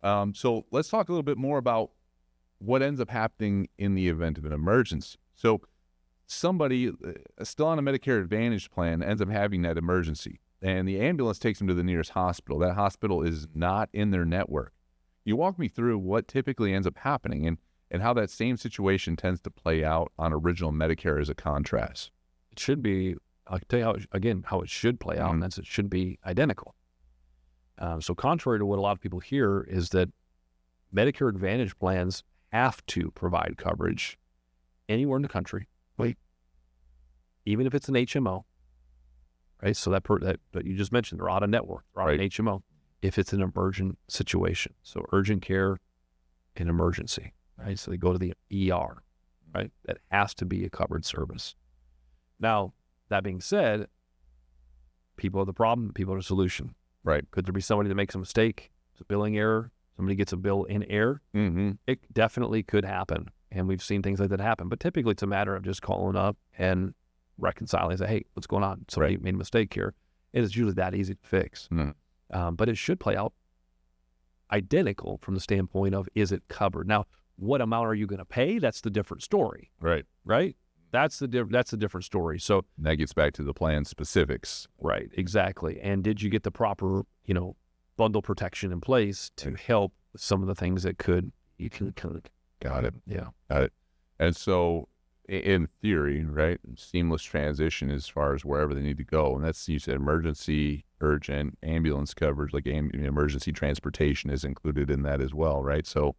So let's talk a little bit more about what ends up happening in the event of an emergency. So somebody still on a Medicare Advantage plan ends up having that emergency, and the ambulance takes them to the nearest hospital. That hospital is not in their network. You walk me through what typically ends up happening and how that same situation tends to play out on original Medicare as a contrast. It should be, I'll tell you how it should play out, and that's it should be identical. So contrary to what a lot of people hear is that Medicare Advantage plans have to provide coverage anywhere in the country, even if it's an HMO, right? So that you just mentioned, they're out of network, they're out of an HMO, if it's an emergent situation. So urgent care and emergency, right? So they go to the ER, right? That has to be a covered service. Now, that being said, people are the problem, people are the solution. Right. Could there be somebody that makes a mistake? It's a billing error. Somebody gets a bill in error. Mm-hmm. It definitely could happen. And we've seen things like that happen. But typically it's a matter of just calling up and reconciling and say, hey, what's going on? Somebody made a mistake here. And it's usually that easy to fix. Mm-hmm. But it should play out identical from the standpoint of, is it covered? Now, what amount are you going to pay? That's the different story. Right. That's the different story. So that gets back to the plan specifics. Right, exactly. And did you get the proper, bundle protection in place to help with some of the things that you can Got it. Yeah. Got it. And so in theory, right, seamless transition as far as wherever they need to go. And that's, you said, emergency, urgent, ambulance coverage, like emergency transportation is included in that as well, right? So,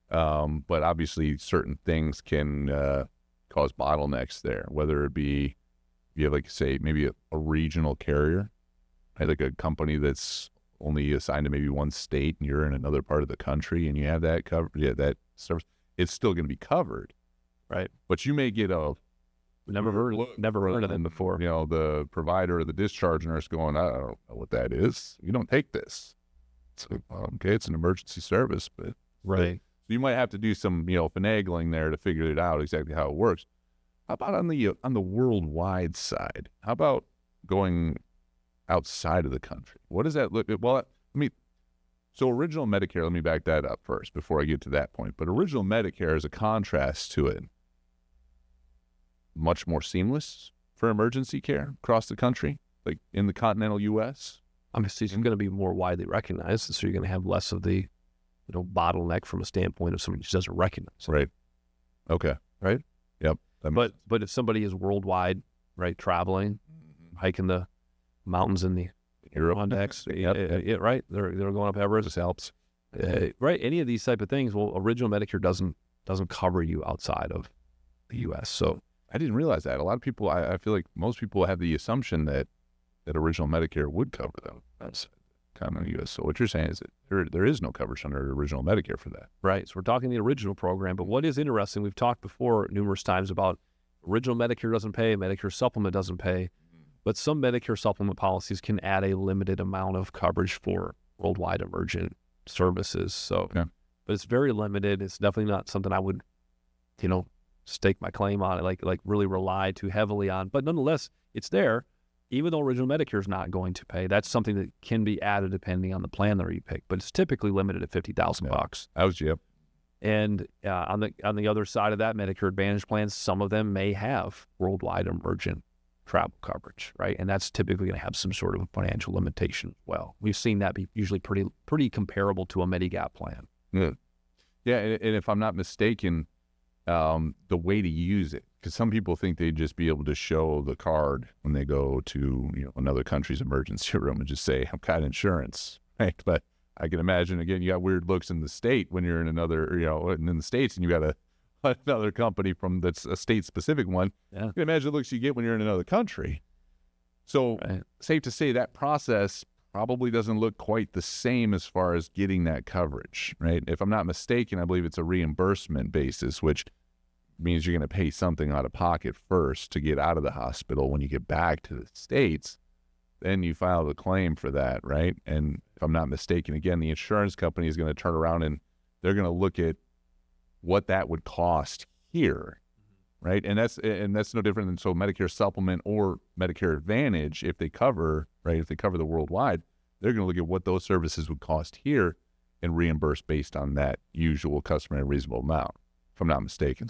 but obviously certain things can cause bottlenecks there, whether it be, you have, like, say, maybe a regional carrier, right? Like a company that's only assigned to maybe one state and you're in another part of the country and you have that covered, that service, it's still going to be covered. Right. But you may get never heard of them before. The provider or the discharge nurse going, I don't know what that is. You don't take this. So, okay, it's an emergency service, but right. So you might have to do some, finagling there to figure it out exactly how it works. How about on the worldwide side? How about going outside of the country? What does that look? Well, so original Medicare, let me back that up first before I get to that point. But original Medicare, as a contrast to it, much more seamless for emergency care across the country, like in the continental U.S. Obviously, it's going to be more widely recognized, so you're going to have less of the bottleneck from a standpoint of somebody who doesn't recognize it. Right. Okay. Right. Yep. But if somebody is worldwide, right, traveling, hiking the mountains in the Adirondacks, right, they're going up Everest. This helps. Right. Any of these type of things. Well, original Medicare doesn't cover you outside of the U.S. So I didn't realize that. A lot of people, I feel like most people have the assumption that original Medicare would cover them. That's kind of U.S. So what you're saying is that there is no coverage under original Medicare for that. Right. So we're talking the original program. But what is interesting, we've talked before numerous times about original Medicare doesn't pay, Medicare supplement doesn't pay. But some Medicare supplement policies can add a limited amount of coverage for worldwide emergent services. So, But it's very limited. It's definitely not something I would, stake my claim on, like really rely too heavily on. But nonetheless, it's there. Even though original Medicare is not going to pay, that's something that can be added depending on the plan that you pick. But it's typically limited at $50,000. Yep. And on the other side of that, Medicare Advantage plans, some of them may have worldwide emergent travel coverage, right? And that's typically going to have some sort of financial limitation as well. We've seen that be usually pretty comparable to a Medigap plan. Yeah, and if I'm not mistaken, the way to use it, because some people think they'd just be able to show the card when they go to another country's emergency room and just say, I've got insurance, right? But I can imagine, again, you got weird looks in the state when you're in another, in the States, and you got another company that's a state-specific one. Yeah. You can imagine the looks you get when you're in another country. So safe to say that process probably doesn't look quite the same as far as getting that coverage, right? If I'm not mistaken, I believe it's a reimbursement basis, which means you're going to pay something out of pocket first to get out of the hospital. When you get back to the States, then you file the claim for that, right? And if I'm not mistaken, again, the insurance company is going to turn around and they're going to look at what that would cost here, right? And that's no different than, so Medicare supplement or Medicare Advantage, if they cover the worldwide, they're going to look at what those services would cost here and reimburse based on that usual customary reasonable amount, if I'm not mistaken.